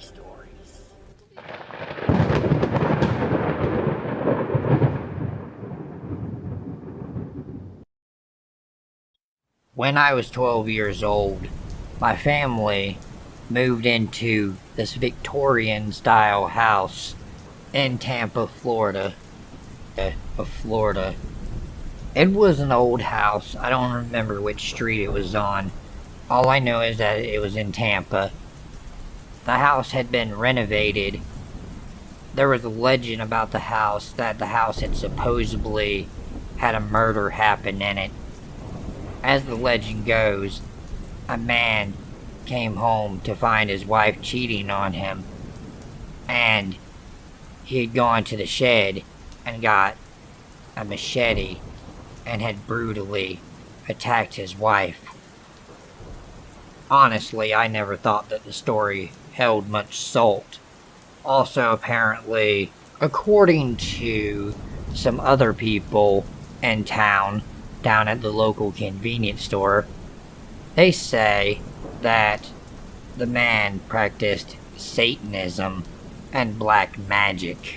stories. When I was 12 years old, my family moved into this Victorian-style house in Tampa, Florida. It was an old house. I don't remember which street it was on. All I know is that it was in Tampa. The house had been renovated. There was a legend about the house that the house had supposedly had a murder happen in it. As the legend goes, a man came home to find his wife cheating on him, and he had gone to the shed and got a machete and had brutally attacked his wife. Honestly, I never thought that the story held much salt. Also, apparently, according to some other people in town, down at the local convenience store, they say that the man practiced Satanism and black magic.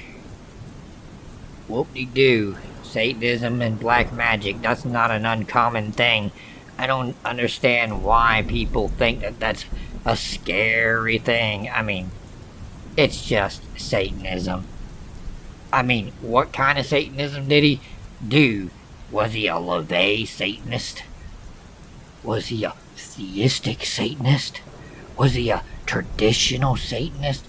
Whoop-de-doo. Satanism and black magic, that's not an uncommon thing. I don't understand why people think that that's a scary thing. I mean, it's just Satanism. I mean, what kind of Satanism did he do? Was he a LaVey Satanist? Was he a theistic Satanist? Was he a traditional Satanist?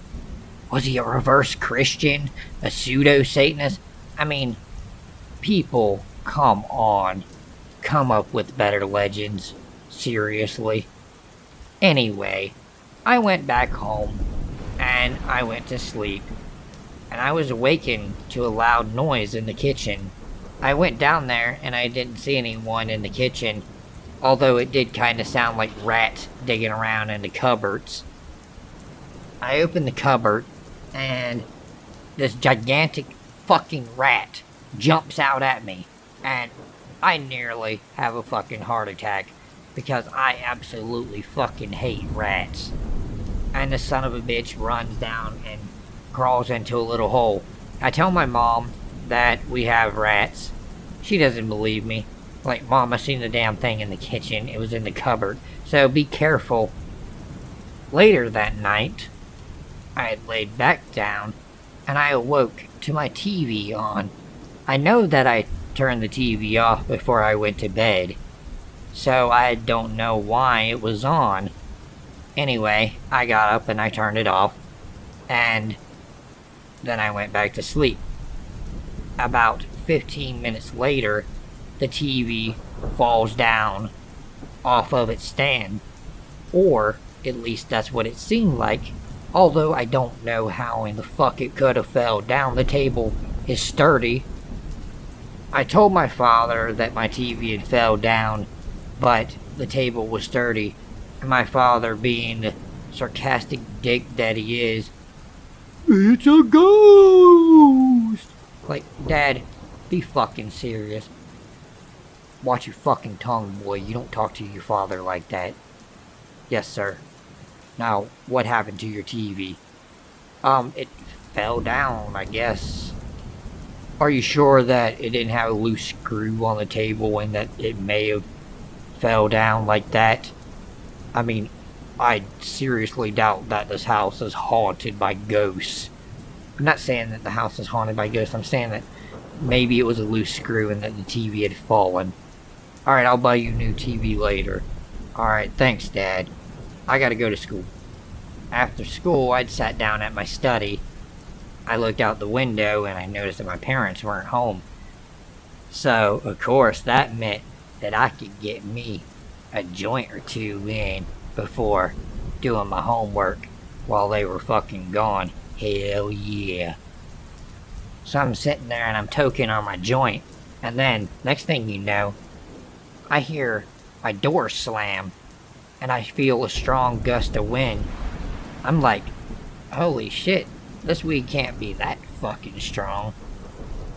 Was he a reverse Christian? A pseudo-Satanist? I mean, people, come on. Come up with better legends. Seriously. Anyway, I went back home, and I went to sleep, and I was awakened to a loud noise in the kitchen. I went down there, and I didn't see anyone in the kitchen, although it did kind of sound like rats digging around in the cupboards. I opened the cupboard, and this gigantic fucking rat jumps out at me, and I nearly have a fucking heart attack, because I absolutely fucking hate rats. And the son of a bitch runs down and crawls into a little hole. I tell my mom that we have rats. She doesn't believe me. Like, Mom, I seen the damn thing in the kitchen. It was in the cupboard. So be careful. Later that night, I had laid back down, and I awoke to my TV on. I know that I turned the TV off before I went to bed, so I don't know why it was on. Anyway, I got up and I turned it off, and then I went back to sleep. About 15 minutes later, the TV falls down off of its stand, or at least that's what it seemed like, although I don't know how in the fuck it could have fell down. The table is sturdy. I told my father that my TV had fell down, but the table was sturdy, and my father, being the sarcastic dick that he is, "It's a ghost!" Like, Dad, be fucking serious. Watch your fucking tongue, boy. You don't talk to your father like that. Yes, sir. Now, what happened to your TV? It fell down, I guess. Are you sure that it didn't have a loose screw on the table and that it may have fell down like that? I mean, I seriously doubt that this house is haunted by ghosts. I'm not saying that the house is haunted by ghosts. I'm saying that maybe it was a loose screw and that the TV had fallen. Alright, I'll buy you a new TV later. Alright, thanks, Dad. I gotta go to school. After school, I'd sat down at my study. I looked out the window and I noticed that my parents weren't home. So, of course, that meant that I could get me a joint or two in before doing my homework while they were fucking gone. Hell yeah. So I'm sitting there and I'm toking on my joint, and then, next thing you know, I hear my door slam, and I feel a strong gust of wind. I'm like, holy shit, this weed can't be that fucking strong.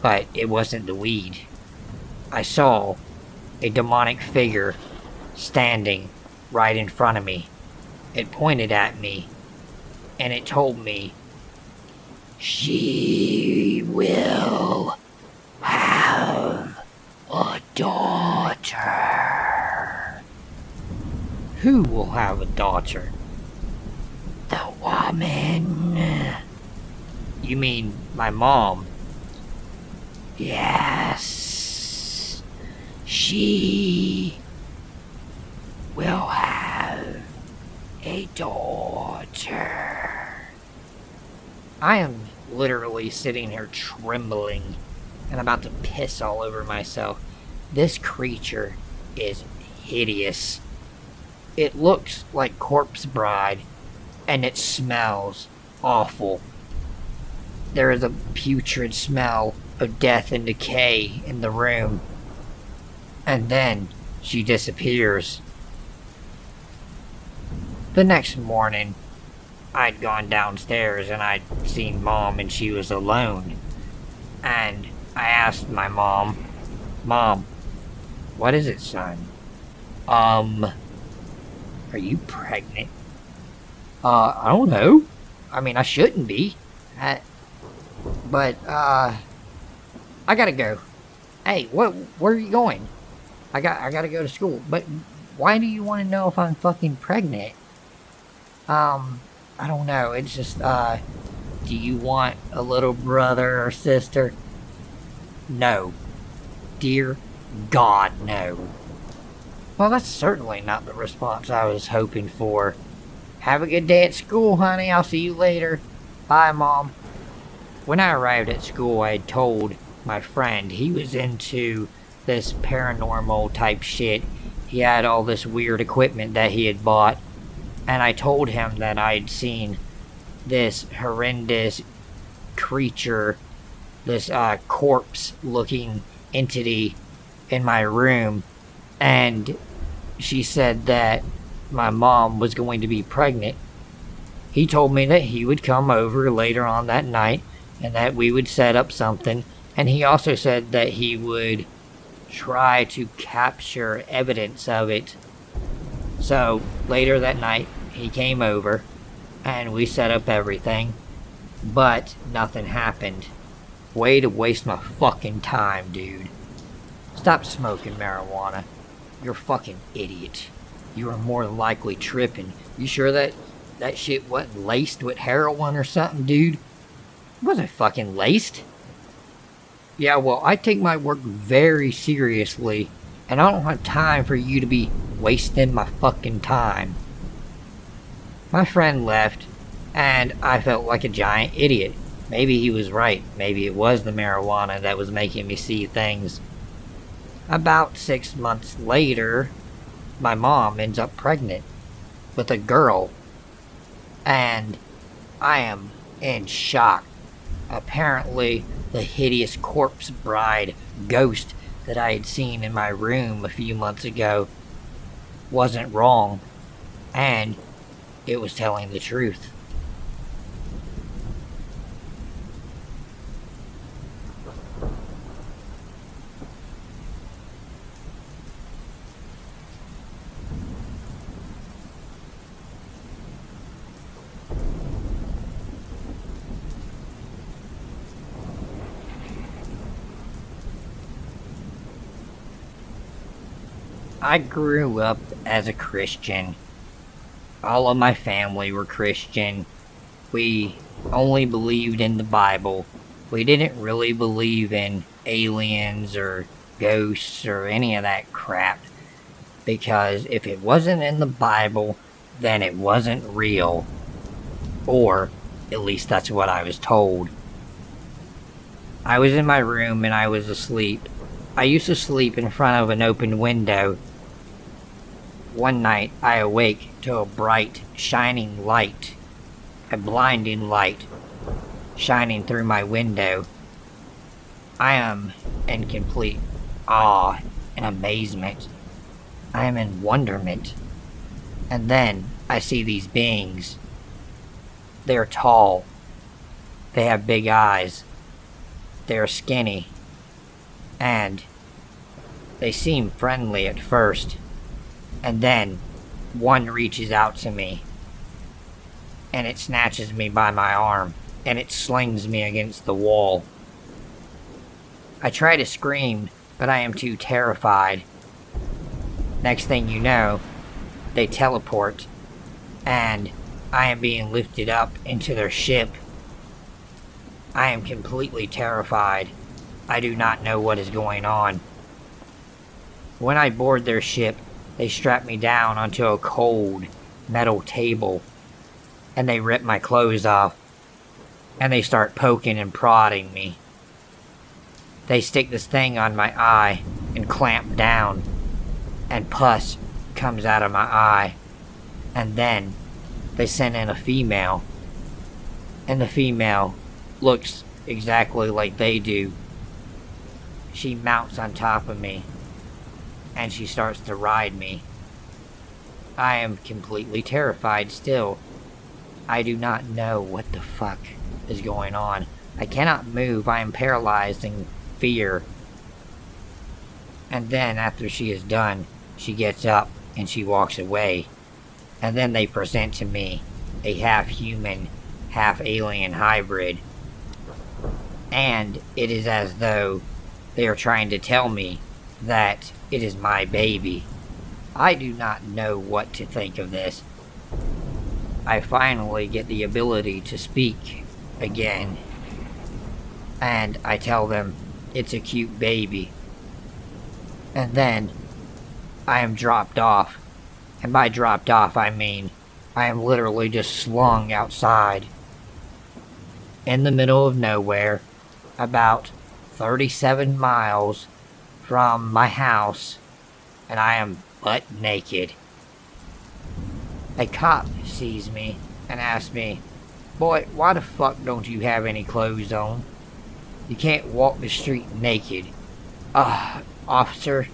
But it wasn't the weed. I saw a demonic figure standing right in front of me. It pointed at me, and it told me, she will have a daughter. Who will have a daughter? The woman. You mean my mom? Yes. She will have a daughter. I am literally sitting here trembling and about to piss all over myself. This creature is hideous. It looks like Corpse Bride, and it smells awful. There is a putrid smell of death and decay in the room. And then she disappears. The next morning, I'd gone downstairs and I'd seen Mom and she was alone. And I asked my mom, Mom, what is it, son? Are you pregnant? I don't know. I mean, I shouldn't be. But I gotta go. Hey, where are you going? I gotta go to school. But why do you want to know if I'm fucking pregnant? I don't know. It's just, do you want a little brother or sister? No. Dear God, no. Well, that's certainly not the response I was hoping for. Have a good day at school, honey. I'll see you later. Bye, Mom. When I arrived at school, I had told my friend he was into this paranormal type shit. He had all this weird equipment that he had bought. And I told him that I'd seen this horrendous creature, this corpse-looking entity in my room. And she said that my mom was going to be pregnant. He told me that he would come over later on that night and that we would set up something. And he also said that he would try to capture evidence of it. So later that night, he came over and we set up everything, but nothing happened. Way to waste my fucking time, dude. Stop smoking marijuana. You're a fucking idiot. You are more than likely tripping. You sure that shit wasn't laced with heroin or something, dude? It wasn't fucking laced. Yeah, well, I take my work very seriously, and I don't have time for you to be wasting my fucking time. My friend left, and I felt like a giant idiot. Maybe he was right. Maybe it was the marijuana that was making me see things. About 6 months later, my mom ends up pregnant with a girl, and I am in shock. Apparently, the hideous Corpse Bride ghost that I had seen in my room a few months ago wasn't wrong, and it was telling the truth. I grew up as a Christian. All of my family were Christian. We only believed in the Bible. We didn't really believe in aliens or ghosts or any of that crap. Because if it wasn't in the Bible, then it wasn't real. Or, at least that's what I was told. I was in my room and I was asleep. I used to sleep in front of an open window. One night, I awake to a bright, shining light, a blinding light, shining through my window. I am in complete awe and amazement. I am in wonderment. And then, I see these beings. They are tall. They have big eyes. They are skinny. And they seem friendly at first. And then, one reaches out to me. and it snatches me by my arm, and it slings me against the wall. I try to scream, but I am too terrified. Next thing you know, they teleport, and I am being lifted up into their ship. I am completely terrified. I do not know what is going on. When I board their ship, they strap me down onto a cold metal table, and they rip my clothes off, and they start poking and prodding me. They stick this thing on my eye and clamp down, and pus comes out of my eye, and then they send in a female, and the female looks exactly like they do. She mounts on top of me, and she starts to ride me. I am completely terrified still. I do not know what the fuck is going on. I cannot move. I am paralyzed in fear. And then after she is done, she gets up and she walks away. And then they present to me a half-human, half-alien hybrid. And it is as though they are trying to tell me that it is my baby. I do not know what to think of this. I finally get the ability to speak again. And I tell them it's a cute baby. And then I am dropped off. And by dropped off, I mean I am literally just slung outside in the middle of nowhere, about 37 miles from my house, and I am butt naked. A cop sees me and asks me, "Boy, why the fuck don't you have any clothes on? You can't walk the street naked." Officer,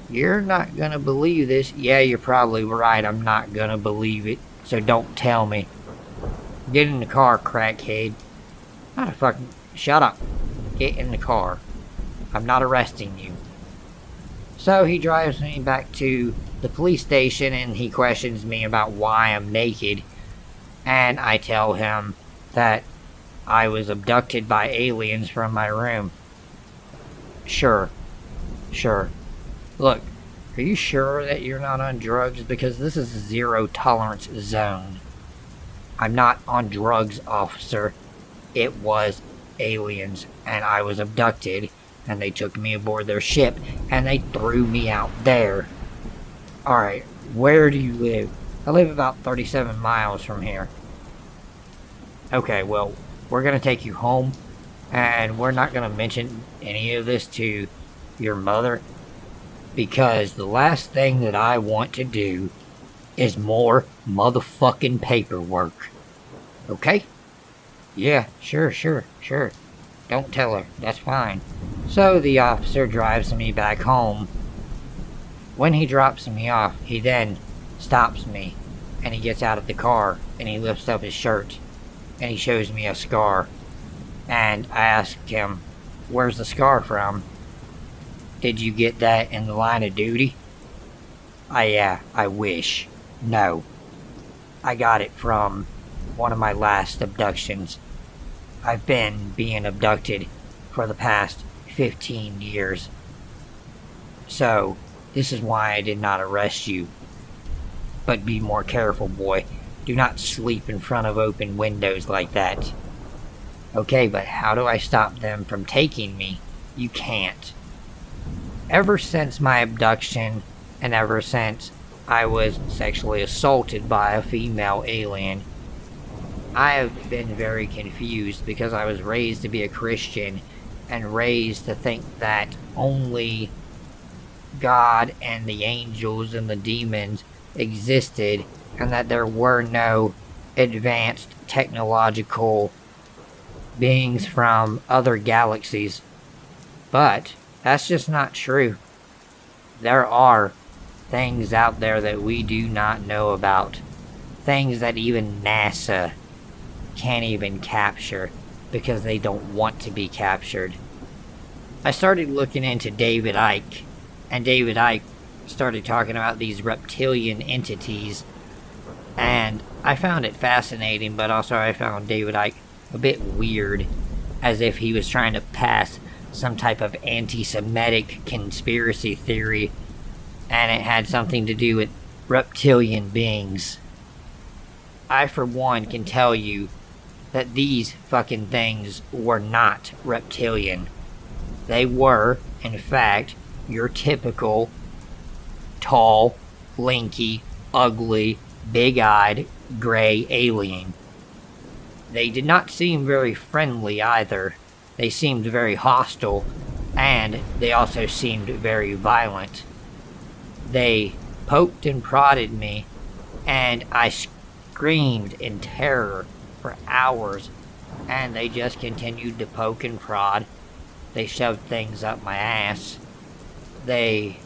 you're not gonna believe this. Yeah, you're probably right. I'm not gonna believe it. So don't tell me. Get in the car, crackhead. Not a fucking... Shut up. Get in the car. I'm not arresting you. So he drives me back to the police station and he questions me about why I'm naked. And I tell him that I was abducted by aliens from my room. Sure. Look, are you sure that you're not on drugs? Because this is a zero tolerance zone. I'm not on drugs, officer. It was aliens, and I was abducted, and they took me aboard their ship, and they threw me out there. Alright, where do you live? I live about 37 miles from here. Okay, well, we're gonna take you home, and we're not gonna mention any of this to your mother, because the last thing that I want to do is more motherfucking paperwork. Okay? Yeah, sure. Don't tell her. That's fine. So the officer drives me back home. When he drops me off, he then stops me, and he gets out of the car, and he lifts up his shirt, and he shows me a scar. And I ask him, "Where's the scar from? Did you get that in the line of duty?" Yeah, I wish. No. I got it from one of my last abductions. I've been being abducted for the past 15 years. So, this is why I did not arrest you. But be more careful, boy. Do not sleep in front of open windows like that. Okay, but how do I stop them from taking me? You can't. Ever since my abduction, and ever since I was sexually assaulted by a female alien, I have been very confused because I was raised to be a Christian and raised to think that only God and the angels and the demons existed and that there were no advanced technological beings from other galaxies. But that's just not true. There are things out there that we do not know about. Things that even NASA can't even capture because they don't want to be captured. I started looking into David Icke, and David Icke started talking about these reptilian entities And I found it fascinating, but also I found David Icke a bit weird, as if he was trying to pass some type of anti-Semitic conspiracy theory, and it had something to do with reptilian beings. I, for one, can tell you that these fucking things were not reptilian. They were, in fact, your typical tall, lanky, ugly, big-eyed, gray alien. They did not seem very friendly either. They seemed very hostile, and they also seemed very violent. They poked and prodded me, and I screamed in terror for hours, and they just continued to poke and prod. They shoved things up my ass. They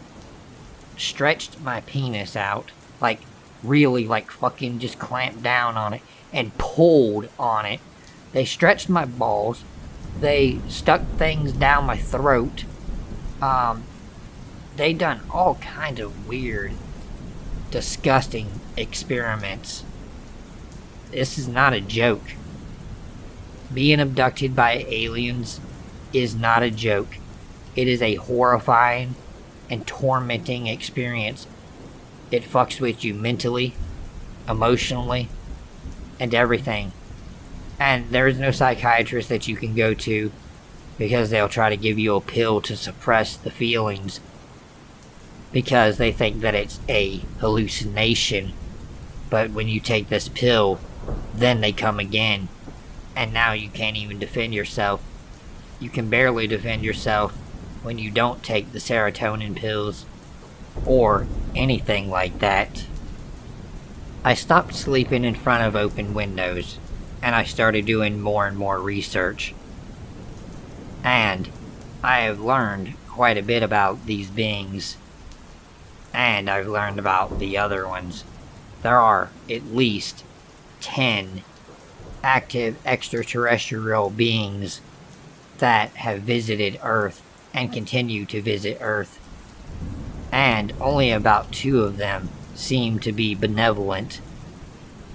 stretched my penis out, like really, like fucking just clamped down on it and pulled on it. They stretched my balls. They stuck things down my throat. They done all kinds of weird, disgusting experiments. This is not a joke. Being abducted by aliens is not a joke. It is a horrifying and tormenting experience. It fucks with you mentally, emotionally, and everything. And there is no psychiatrist that you can go to, because they'll try to give you a pill to suppress the feelings, because they think that it's a hallucination. But when you take this pill, then they come again, and now you can't even defend yourself. You can barely defend yourself when you don't take the serotonin pills or anything like that. I stopped sleeping in front of open windows, and I started doing more and more research. And I have learned quite a bit about these beings, and I've learned about the other ones. There are at least 10 active extraterrestrial beings that have visited Earth and continue to visit Earth. And only about 2 of them seem to be benevolent.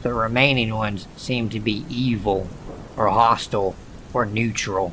The remaining ones seem to be evil, or hostile, or neutral.